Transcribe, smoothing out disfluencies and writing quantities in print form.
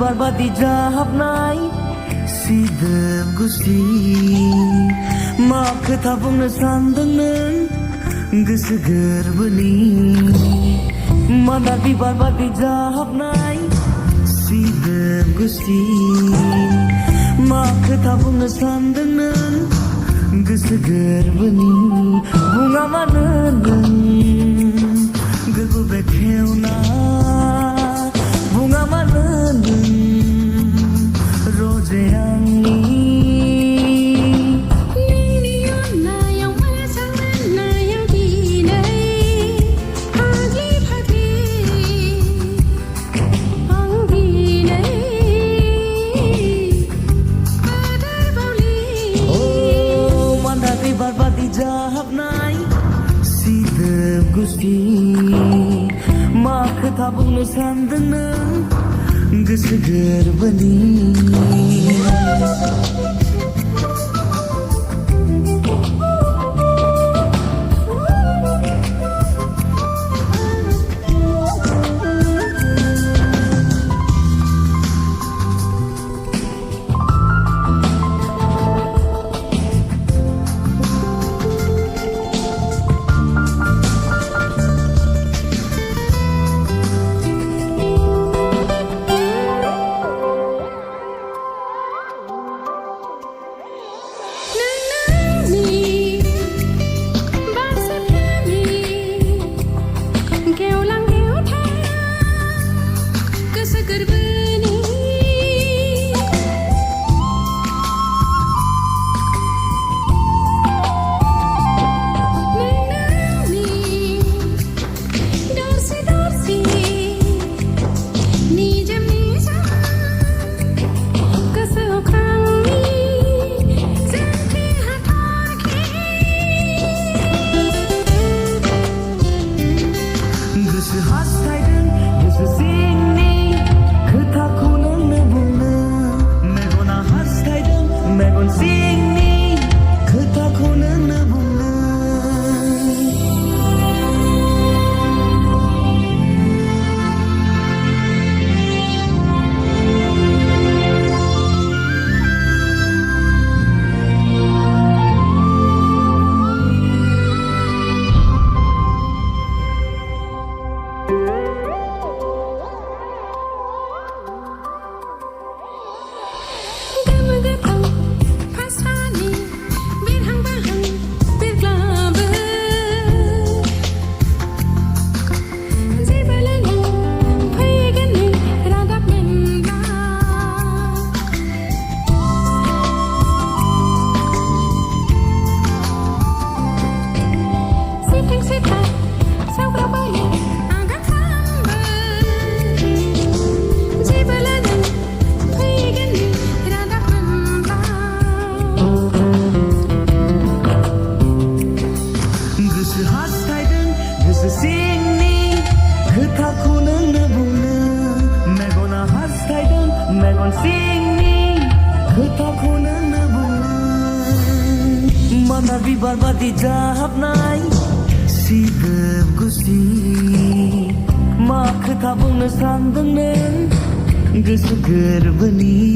बिबार बादि जाहाबनाय सिदोब गुस्थि मा खोथा बुंनो सानदों नों गोसो गोरबोनि मान्दार बिबार बादि जाहाबनाय सिदोब गुस्थि मा खोथा बुंनो सानदों नों गोसो गोरबोनि बुङा मानो नों गोरबो बेखेवना बुङा मानो नों रजे आंनि जाहाबनाय सिदोब गुस्थि मा खोथा बुंनो सानदों नों गोसो गोरबोनि Mandar bibar baदि जाहाबनाय सिदोब गुस्थि मा खोथा बुंनो सानदों नों गोसो गोरबोनि